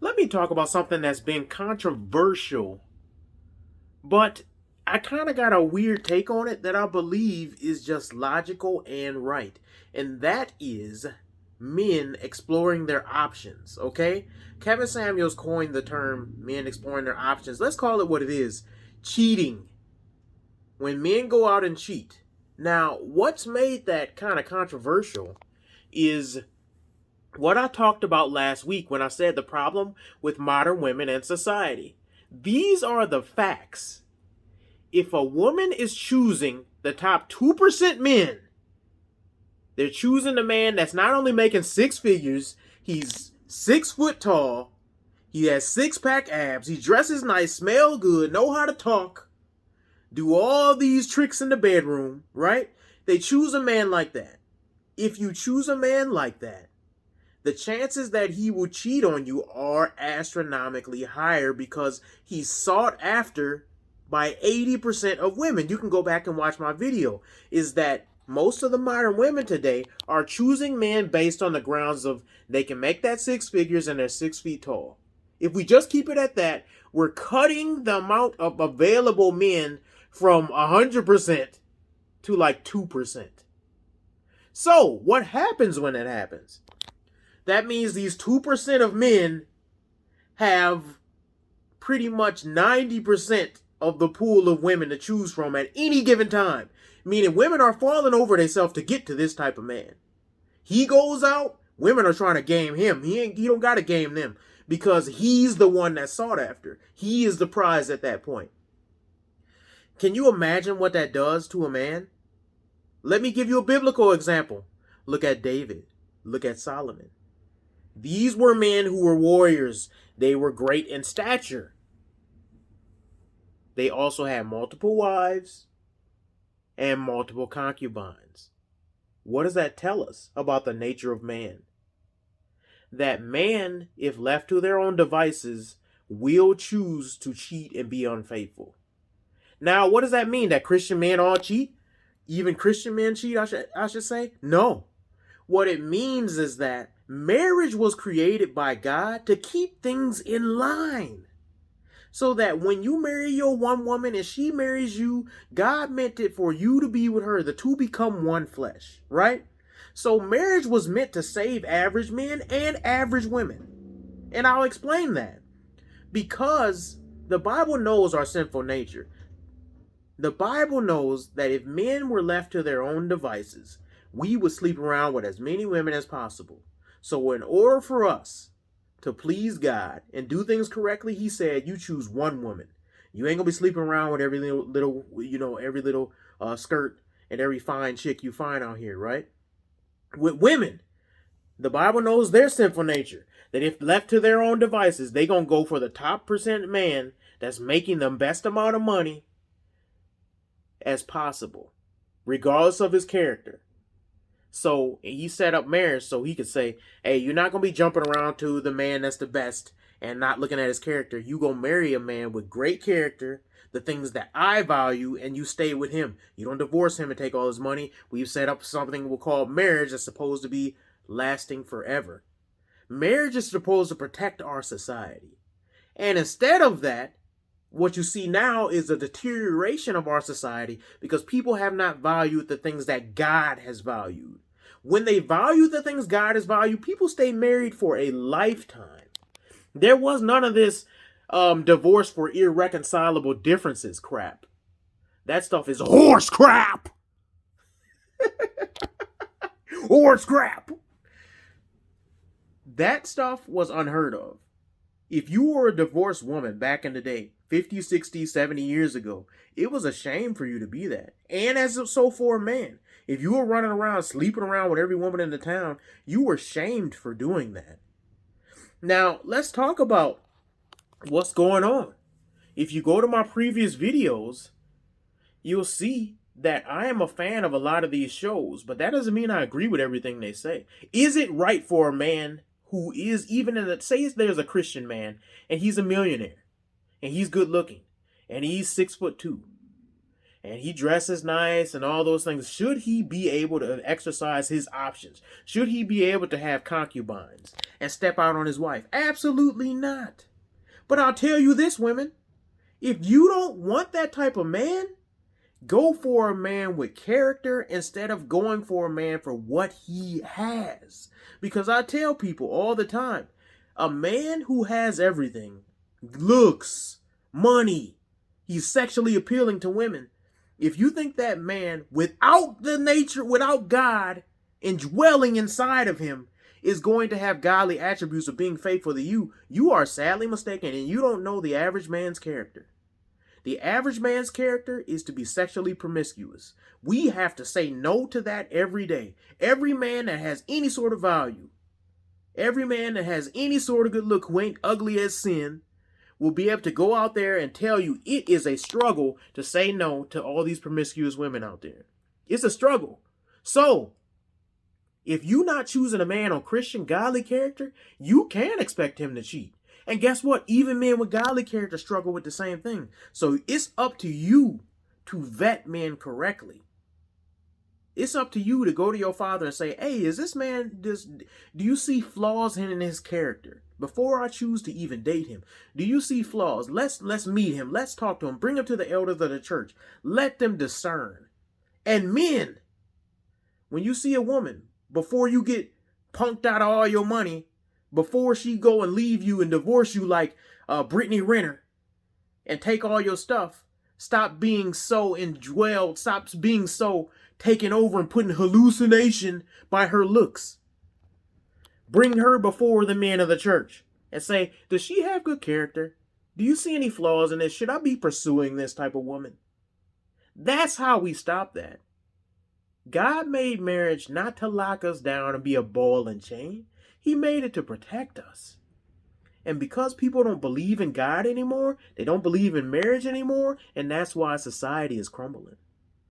Let me talk about something that's been controversial, but I kind of got a weird take on it that I believe is just logical and right. And that is men exploring their options, okay? Kevin Samuels coined the term men exploring their options. Let's call it what it is, cheating. When men go out and cheat. Now, what's made that kind of controversial is what I talked about last week when I said the problem with modern women and society. These are the facts. If a woman is choosing the top 2% men, they're choosing the man that's not only making six figures, he's 6 foot tall, he has six-pack abs, he dresses nice, smell good, know how to talk, do all these tricks in the bedroom, right? They choose a man like that. If you choose a man like that, the chances that he will cheat on you are astronomically higher because he's sought after by 80% of women. You can go back and watch my video. Is that most of the modern women today are choosing men based on the grounds of they can make that six figures and they're 6 feet tall. If we just keep it at that, we're cutting the amount of available men from 100% to like 2%. So, what happens when that happens? That means these 2% of men have pretty much 90% of the pool of women to choose from at any given time. Meaning women are falling over themselves to get to this type of man. He goes out, women are trying to game him. He don't got to game them because he's the one that's sought after. He is the prize at that point. Can you imagine what that does to a man? Let me give you a biblical example. Look at David. Look at Solomon. These were men who were warriors. They were great in stature. They also had multiple wives and multiple concubines. What does that tell us about the nature of man? That man, if left to their own devices, will choose to cheat and be unfaithful. Now, what does that mean? That Christian men all cheat? Even Christian men cheat, I should say? No. What it means is that marriage was created by God to keep things in line. So that when you marry your one woman and she marries you, God meant it for you to be with her. The two become one flesh, right? So marriage was meant to save average men and average women. And I'll explain that. Because the Bible knows our sinful nature. The Bible knows that if men were left to their own devices, we would sleep around with as many women as possible. So in order for us to please God and do things correctly, he said, you choose one woman. You ain't gonna be sleeping around with every little skirt and every fine chick you find out here, right? With women, the Bible knows their sinful nature. That if left to their own devices, they gonna go for the top percent man that's making the best amount of money as possible, regardless of his character. So he set up marriage so he could say, hey, you're not going to be jumping around to the man that's the best and not looking at his character. You going to marry a man with great character, the things that I value, and you stay with him. You don't divorce him and take all his money. We've set up something we'll call marriage that's supposed to be lasting forever. Marriage is supposed to protect our society. And instead of that, what you see now is a deterioration of our society because people have not valued the things that God has valued. When they value the things God has valued, people stay married for a lifetime. There was none of this divorce for irreconcilable differences crap. That stuff is horse crap. Horse crap. That stuff was unheard of. If you were a divorced woman back in the day, 50, 60, 70 years ago, it was a shame for you to be that. And as so for a man, if you were running around, sleeping around with every woman in the town, you were shamed for doing that. Now, let's talk about what's going on. If you go to my previous videos, you'll see that I am a fan of a lot of these shows, but that doesn't mean I agree with everything they say. Is it right for a man who is even in say there's a Christian man and he's a millionaire and he's good looking and he's 6'2" and he dresses nice and all those things, should he be able to exercise his options? Should he be able to have concubines and step out on his wife? Absolutely not. But I'll tell you this, women, if you don't want that type of man, go for a man with character instead of going for a man for what he has. Because I tell people all the time, a man who has everything, looks, money, he's sexually appealing to women. If you think that man, without the nature, without God indwelling inside of him, is going to have godly attributes of being faithful to you, you are sadly mistaken, and you don't know the average man's character. The average man's character is to be sexually promiscuous. We have to say no to that every day. Every man that has any sort of value, every man that has any sort of good look who ain't ugly as sin, will be able to go out there and tell you it is a struggle to say no to all these promiscuous women out there. It's a struggle. So, if you're not choosing a man on Christian godly character, you can expect him to cheat. And guess what? Even men with godly character struggle with the same thing. So it's up to you to vet men correctly. It's up to you to go to your father and say, hey, is this man, do you see flaws in his character? Before I choose to even date him, do you see flaws? Let's meet him. Let's talk to him. Bring him to the elders of the church. Let them discern. And men, when you see a woman, before you get punked out of all your money, before she go and leave you and divorce you like Brittany Renner and take all your stuff, stop being so indwelled, stop being so taken over and put in hallucination by her looks. Bring her before the men of the church and say, does she have good character? Do you see any flaws in this? Should I be pursuing this type of woman? That's how we stop that. God made marriage not to lock us down and be a ball and chain. He made it to protect us. And because people don't believe in God anymore, they don't believe in marriage anymore, and that's why society is crumbling.